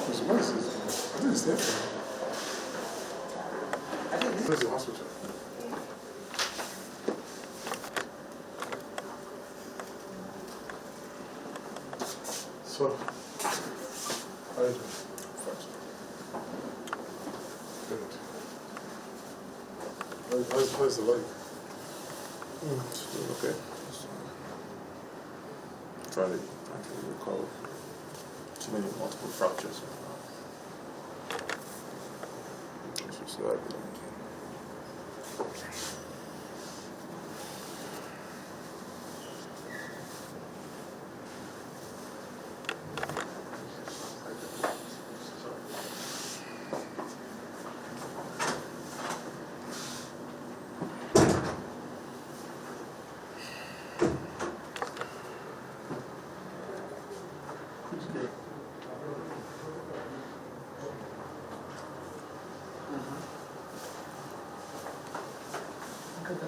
What is this? I think it's there. Where's the hospital? So, how are you doing? Good. How's the leg? It's doing okay. Trying to recover. Too many multiple fractures. It's just that.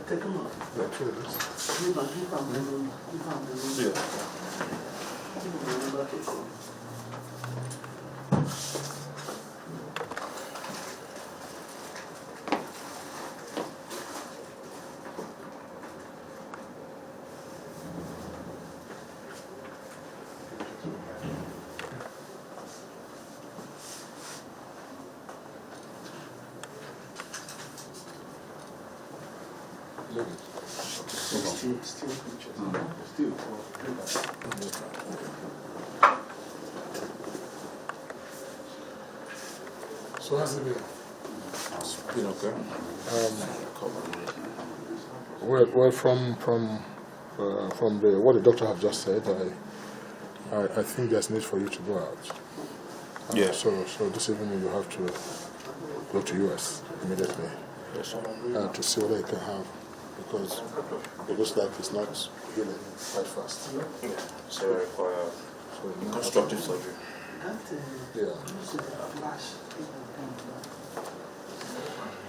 Take them off. Yeah, true. Yeah. Still pictures. Still. So how's it been? It's been okay. Well, from the what the doctor have just said, I think there's need for you to go out. Yeah. So this evening you have to go to US immediately. Yes, sir. To see what they can have, because it looks like it's not healing quite fast. Yeah. So I require constructive surgery. Yeah.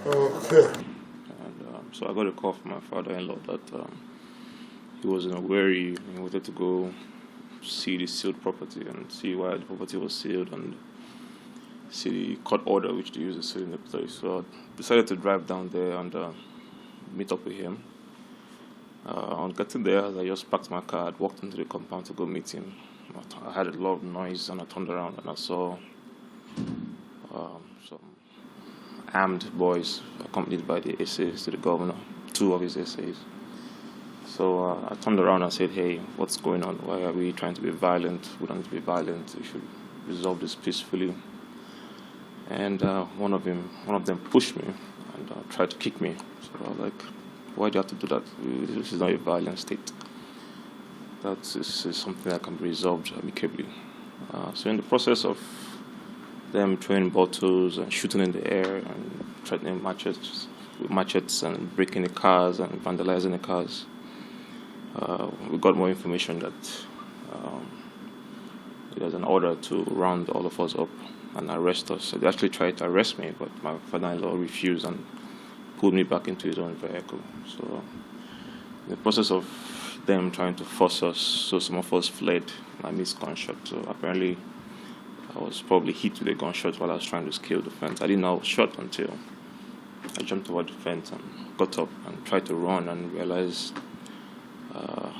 Okay. And so I got a call from my father-in-law that he was in a worry. He wanted to go see the sealed property and see why the property was sealed and see the court order which they use to seal in the place. So I decided to drive down there and meet up with him. On getting there, as I just parked my car, I walked into the compound to go meet him. I heard a lot of noise and I turned around and I saw some armed boys accompanied by the essays to the governor, two of his essays. So I turned around and said, hey, what's going on? Why are we trying to be violent? We don't need to be violent. We should resolve this peacefully. And one of them pushed me and tried to kick me. So I was like, why do you have to do that? This is not a violent state. This is something that can be resolved amicably. So in the process of them throwing bottles and shooting in the air and threatening machetes and breaking the cars and vandalizing the cars, we got more information that there's an order to round all of us up and arrest us. So they actually tried to arrest me, but my father-in-law refused and pulled me back into his own vehicle. So in the process of them trying to force us, so some of us fled. I missed gunshot. So apparently I was probably hit with a gunshot while I was trying to scale the fence. I didn't know I was shot until I jumped over the fence and got up and tried to run and realized I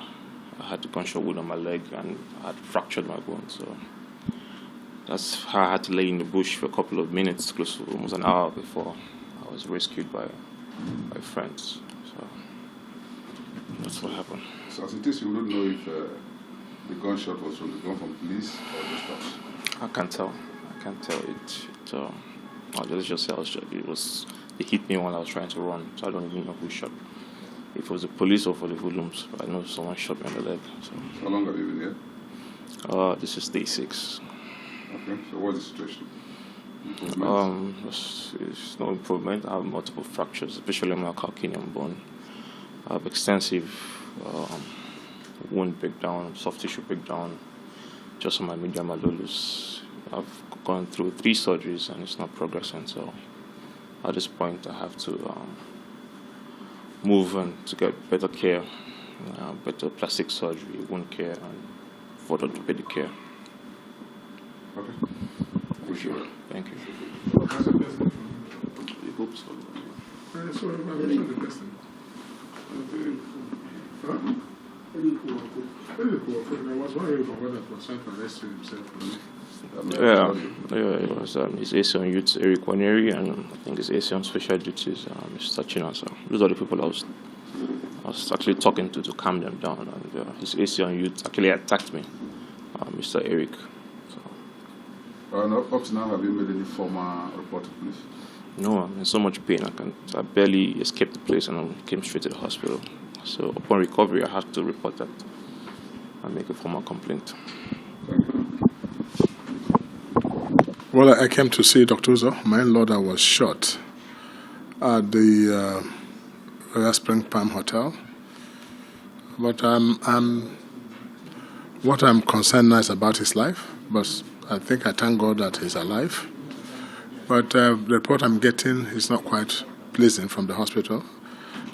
had the gunshot wound on my leg and I had fractured my bone. So that's how I had to lay in the bush for a couple of minutes, close to almost an hour before I was rescued by friends. So that's what happened. So as it is, you wouldn't know if the gunshot was from the gun from police or just us? I can't tell. Let's just say it hit me while I was trying to run, so I don't even know who shot. If it was the police or for the hoodlums, I know someone shot me on the leg. So. How long have you been here? This is day 6. Okay, so what's the situation? There's no improvement. I have multiple fractures, especially on my calcaneum bone. I have extensive wound breakdown, soft tissue breakdown, just on my medial malleolus. I've gone through 3 surgeries and it's not progressing. So at this point, I have to move on to get better care, better plastic surgery, wound care, and orthopedic care. Okay. Wish you well. Thank you. We hope so. Yeah, it was his AC on youth, Eric Waneri, and I think his AC on special duties, Mr. Chinasa. Those are the people I was actually talking to calm them down, and his AC on youth actually attacked me, Mr. Eric. So. Up to now, have you made any formal report to police? No, I'm in so much pain. I barely escaped the place, and I came straight to the hospital. So upon recovery, I had to report that and make a formal complaint. Thank you. Well, I came to see Dr. Uzo, my in-law that was shot at the Royal Spring Palm Hotel. But what I'm concerned now is about his life. But I think I thank God that he's alive. But the report I'm getting is not quite pleasing from the hospital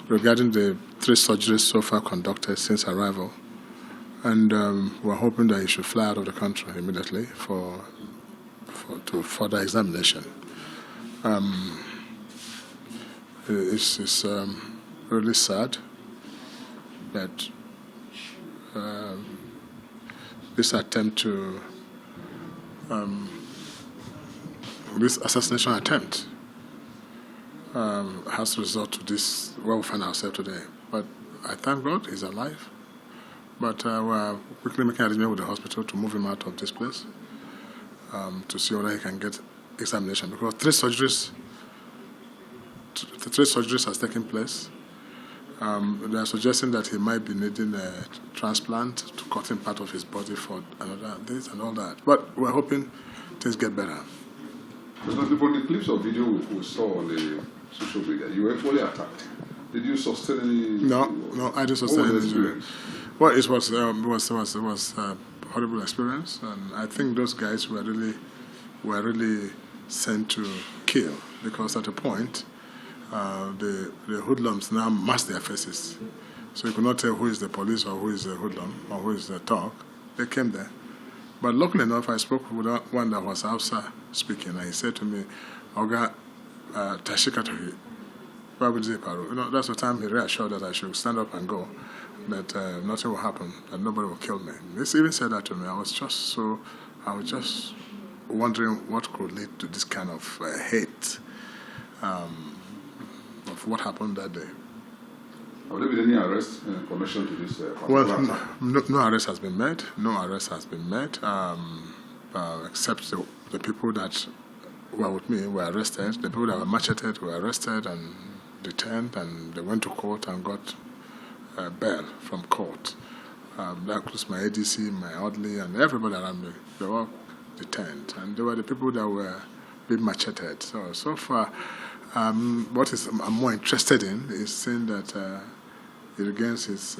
regarding the 3 surgeries so far conducted since arrival. And we're hoping that he should fly out of the country immediately to further examination. It's really sad that this attempt to this assassination attempt has resulted to this where we find ourselves today. But I thank God he's alive. But we're quickly making arrangement with the hospital to move him out of this place to see whether he can get examination. Because 3 surgeries has taken place. They are suggesting that he might be needing a transplant to cut in part of his body for another this and all that. But we're hoping things get better. Because from the clips of video we saw on the social media, you were fully attacked. Did you sustain any? No, I didn't sustain any injury. Well, it was a horrible experience, and I think those guys were really sent to kill, because at a point the hoodlums now mask their faces, so you could not tell who is the police or who is the hoodlum or who is the thug. They came there. But luckily enough, I spoke with one that was outside speaking, and he said to me, Oga, Tashikatohi, that's the time he reassured that I should stand up and go, that nothing will happen, that nobody will kill me. He even said that to me. I was just wondering what could lead to this kind of hate of what happened that day. Have there been any arrests in connection to this? Well, no arrest has been made. No arrest has been made, except the people that were with me were arrested. The people that were macheted were arrested and detained, and they went to court and got bail from court. That includes my ADC, my Ordeal, and everybody around me. They were all detained, and they were the people that were being macheted. So far, what I'm more interested in is seeing that he regains his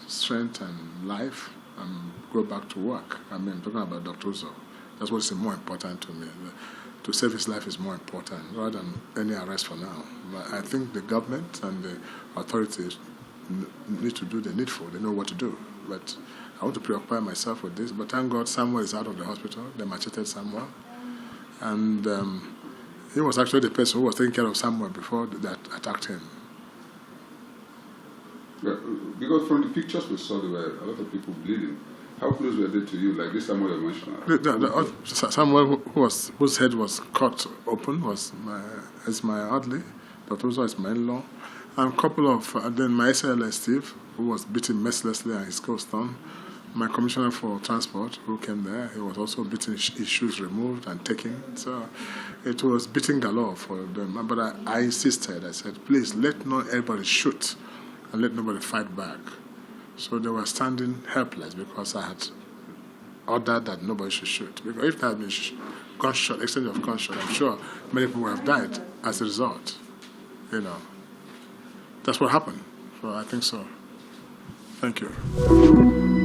strength and life and go back to work. I'm talking about Dr. Uzo. That's what's more important to me. To save his life is more important rather than any arrest for now. But I think the government and the authorities need to do the needful. They know what to do. But I want to preoccupy myself with this. But thank God Samuel is out of the hospital. They macheted Samuel. And he was actually the person who was taking care of Samuel before that attacked him. Yeah, because from the pictures we saw, there were a lot of people bleeding. How close were they to you? Like this Samuel you mentioned. Samuel, whose head was cut open, is my Ordeal. Dr. Uzo is my in-law. And a couple of, then my SLS Steve, who was beaten mercilessly and his skull stone. My commissioner for transport, who came there, he was also beaten, his shoes removed and taken. So it was beating galore for them. But I insisted. I said, please, let not everybody shoot and let nobody fight back. So they were standing helpless because I had ordered that nobody should shoot. Because if there had been gunshot, exchange of gunshot, I'm sure many people would have died as a result. That's what happened. So I think so. Thank you.